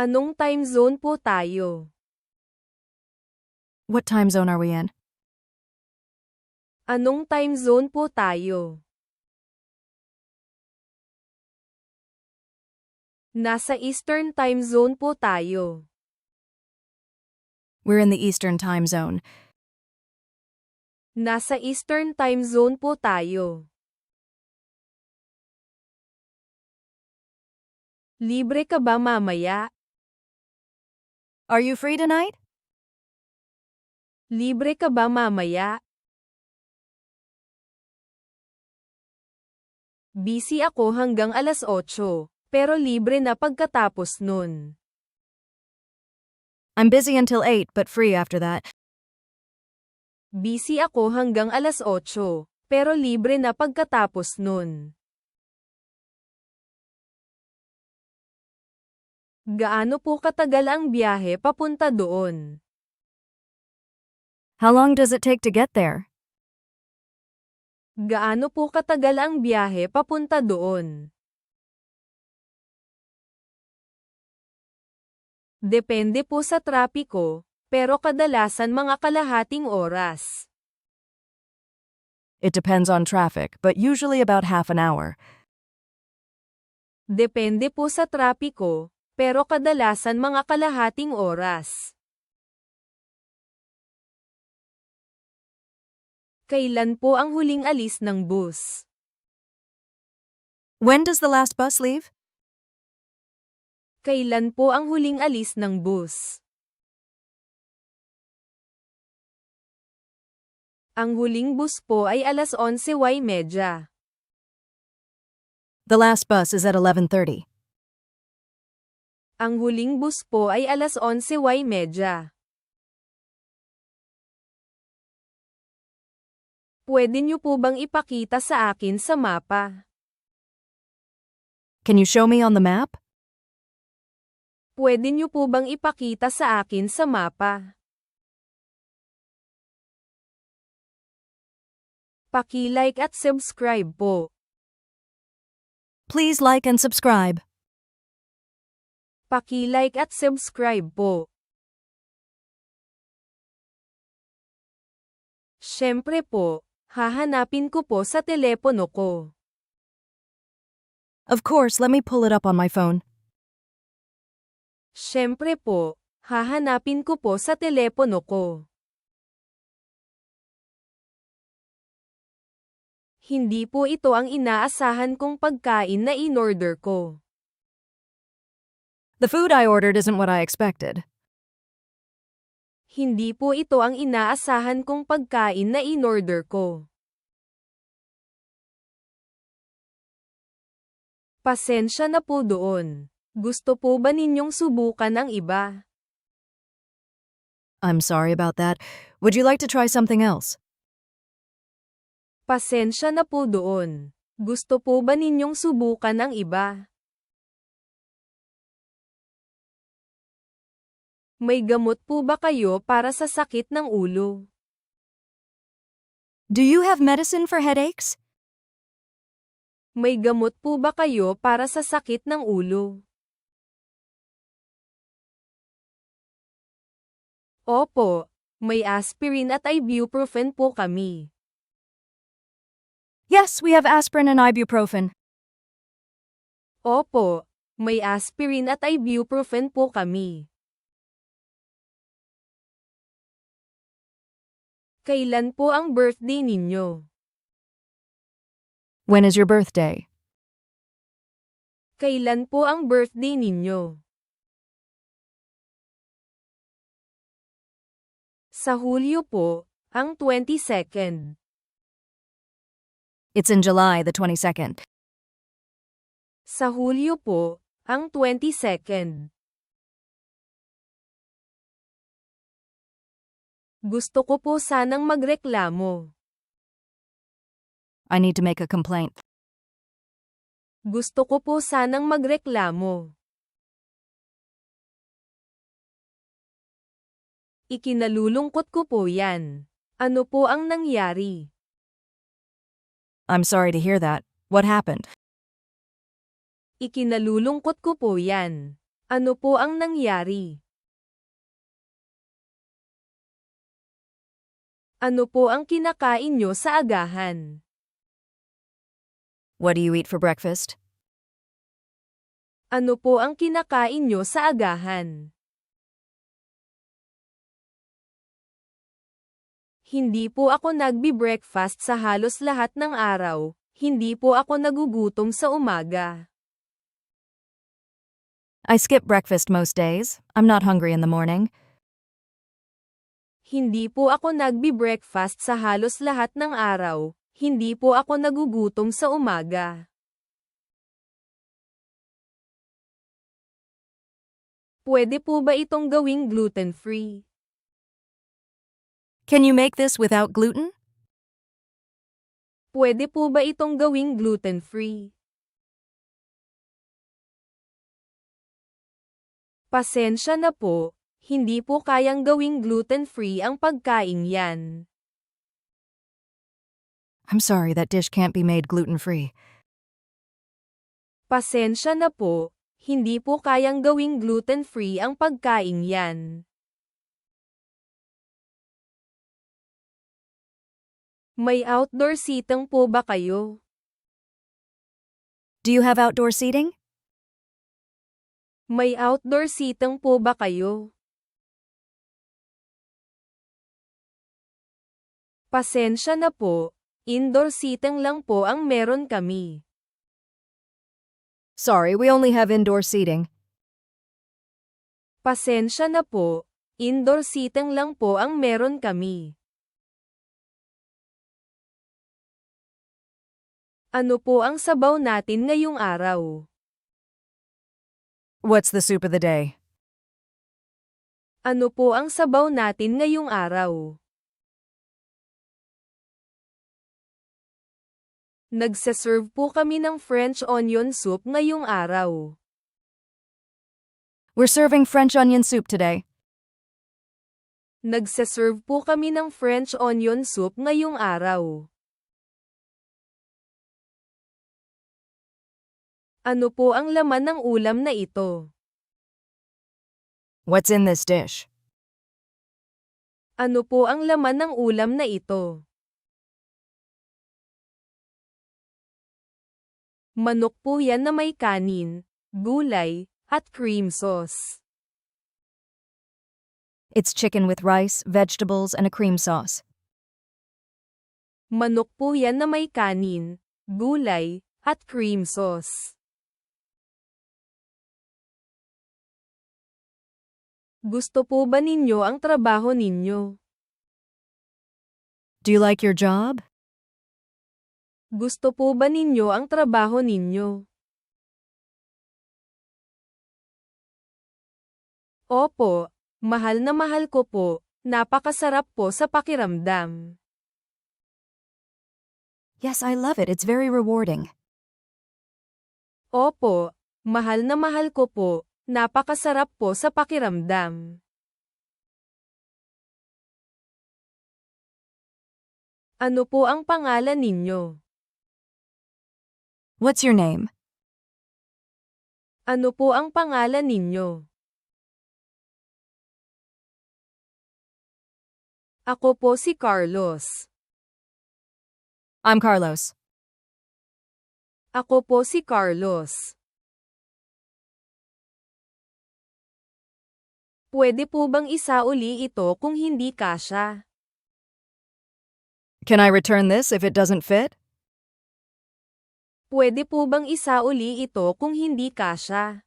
Anong time zone po tayo? What time zone are we in? Anong time zone po tayo? Nasa Eastern Time Zone po tayo. We're in the Eastern time zone. Nasa Eastern Time Zone po tayo. Libre ka ba mamaya? Are you free tonight? Libre ka ba mamaya? Busy ako hanggang alas 8, pero libre na pagkatapos nun. I'm busy until 8 but free after that. Busy ako hanggang alas 8, pero libre na pagkatapos nun. Gaano po katagal ang biyahe papunta doon? How long does it take to get there? Gaano po katagal ang biyahe papunta doon? Depende po sa trapiko, pero kadalasan mga kalahating oras. It depends on traffic, but usually about half an hour. Depende po sa trapiko, pero kadalasan mga kalahating oras. Kailan po ang huling alis ng bus? When does the last bus leave? Kailan po ang huling alis ng bus? Ang huling bus po ay alas 11:30. The last bus is at 11:30. Ang huling bus po ay alas 11:30. Pwede niyo po bang ipakita sa akin sa mapa? Can you show me on the map? Pwede niyo po bang ipakita sa akin sa mapa? Paki-like at subscribe po. Please like and subscribe. Paki-like at subscribe po. Siyempre po, hahanapin ko po sa telepono ko. Of course, let me pull it up on my phone. Siyempre po, hahanapin ko po sa telepono ko. Hindi po ito ang inaasahan kong pagkain na in-order ko. The food I ordered isn't what I expected. Hindi po ito ang inaasahan kong pagkain na in-order ko. Pasensya na po doon. Gusto po ba ninyong subukan ang iba? I'm sorry about that. Would you like to try something else? Pasensya na po doon. Gusto po ba ninyong subukan ang iba? May gamot po ba kayo para sa sakit ng ulo? Do you have medicine for headaches? May gamot po ba kayo para sa sakit ng ulo? Opo, may aspirin at ibuprofen po kami. Yes, we have aspirin and ibuprofen. Opo, may aspirin at ibuprofen po kami. Kailan po ang birthday ninyo? When is your birthday? Kailan po ang birthday ninyo? Sa Hulyo po, ang 22nd. It's in July the 22nd. Sa Hulyo po, ang 22nd. Gusto ko po sanang magreklamo. I need to make a complaint. Gusto ko po sanang magreklamo. Ikinalulungkot ko po yan. Ano po ang nangyari? I'm sorry to hear that. What happened? Ikinalulungkot ko po yan. Ano po ang nangyari? Ano po ang kinakain nyo sa agahan? What do you eat for breakfast? Ano po ang kinakain nyo sa agahan? Hindi po ako nagbi-breakfast sa halos lahat ng araw. Hindi po ako nagugutom sa umaga. I skip breakfast most days. I'm not hungry in the morning. Hindi po ako nagbi-breakfast sa halos lahat ng araw. Hindi po ako nagugutom sa umaga. Pwede po ba itong gawing gluten-free? Can you make this without gluten? Pwede po ba itong gawing gluten-free? Pasensya na po, hindi po kayang gawing gluten-free ang pagkain yan. I'm sorry, that dish can't be made gluten-free. Pasensya na po, hindi po kayang gawing gluten-free ang pagkain yan. May outdoor seating po ba kayo? Do you have outdoor seating? May outdoor seating po ba kayo? Pasensya na po, indoor seating lang po ang meron kami. Sorry, we only have indoor seating. Pasensya na po, indoor seating lang po ang meron kami. Ano po ang sabaw natin ngayong araw? What's the soup of the day? Ano po ang sabaw natin ngayong araw? Nagsaserve po kami ng French onion soup ngayong araw. We're serving French onion soup today. Nagsaserve po kami ng French onion soup ngayong araw. Ano po ang laman ng ulam na ito? What's in this dish? Ano po ang laman ng ulam na ito? Manok po yan na may kanin, gulay, at cream sauce. It's chicken with rice, vegetables, and a cream sauce. Manok po yan na may kanin, gulay, at cream sauce. Gusto po ba ninyo ang trabaho ninyo? Do you like your job? Gusto po ba ninyo ang trabaho ninyo? Opo, mahal na mahal ko po, napakasarap po sa pakiramdam. Yes, I love it. It's very rewarding. Opo, mahal na mahal ko po, napakasarap po sa pakiramdam. Ano po ang pangalan ninyo? What's your name? Ano po ang pangalan ninyo? Ako po si Carlos. I'm Carlos. Ako po si Carlos. Pwede po bang isauli ito kung hindi kasya? Can I return this if it doesn't fit? Pwede po bang isauli ito kung hindi kasya?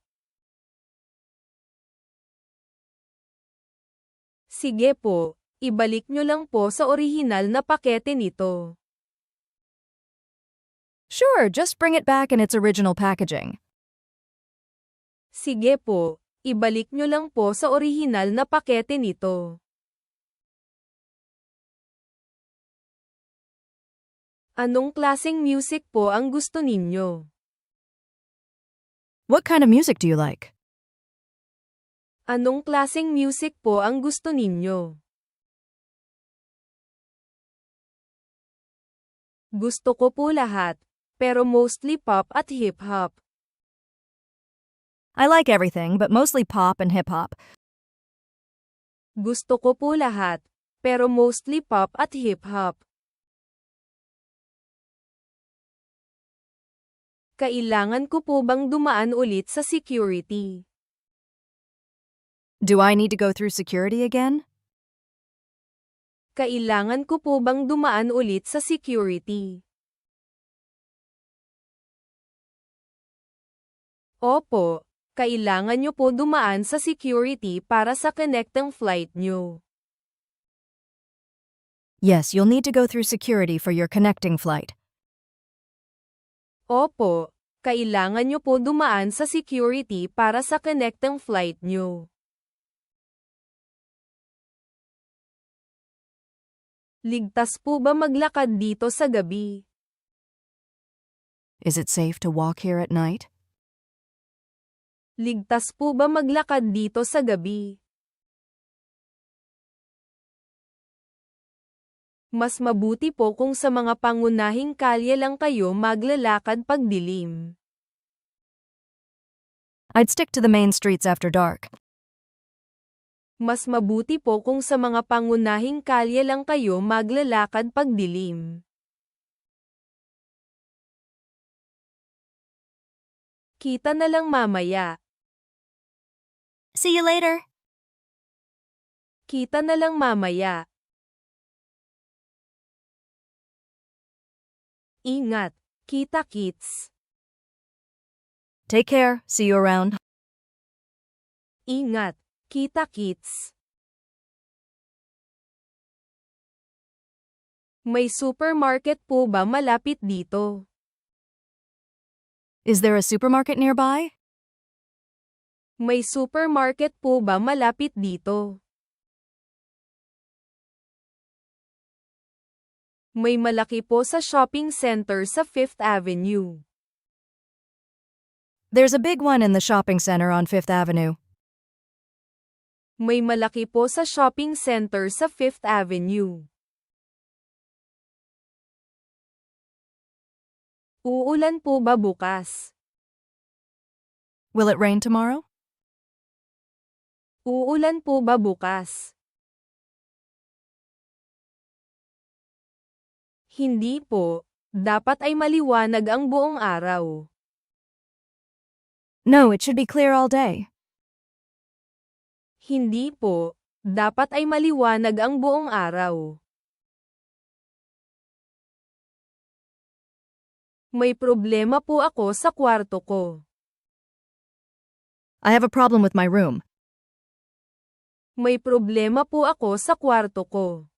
Sige po, ibalik nyo lang po sa orihinal na pakete nito. Sure, just bring it back in its original packaging. Sige po, ibalik nyo lang po sa orihinal na pakete nito. Anong klaseng music po ang gusto ninyo? What kind of music do you like? Anong klaseng music po ang gusto ninyo? Gusto ko po lahat, pero mostly pop at hip-hop. I like everything, but mostly pop and hip hop. Gusto ko po lahat, pero mostly pop at hip-hop. Kailangan ko po bang dumaan ulit sa security? Do I need to go through security again? Kailangan ko po bang dumaan ulit sa security? Opo, kailangan nyo po dumaan sa security para sa connecting flight nyo. Yes, you'll need to go through security for your connecting flight. Opo, kailangan nyo po dumaan sa security para sa connecting flight nyo. Ligtas po ba maglakad dito sa gabi? Is it safe to walk here at night? Ligtas po ba maglakad dito sa gabi? Mas mabuti po kung sa mga pangunahing kalye lang kayo maglalakad pagdilim. I'd stick to the main streets after dark. Mas mabuti po kung sa mga pangunahing kalye lang kayo maglalakad pagdilim. Kita na lang mamaya. See you later. Kita na lang mamaya. Ingat. Kita-kits. Take care. See you around. Ingat. Kita-kits. May supermarket po ba malapit dito? Is there a supermarket nearby? May supermarket po ba malapit dito? May malaki po sa shopping center sa 5th Avenue. There's a big one in the shopping center on 5th Avenue. May malaki po sa shopping center sa 5th Avenue. Uulan po ba bukas? Will it rain tomorrow? Uulan po ba bukas? Hindi po. Dapat ay maliwanag ang buong araw. No, it should be clear all day. Hindi po. Dapat ay maliwanag ang buong araw. May problema po ako sa kwarto ko. I have a problem with my room. May problema po ako sa kwarto ko.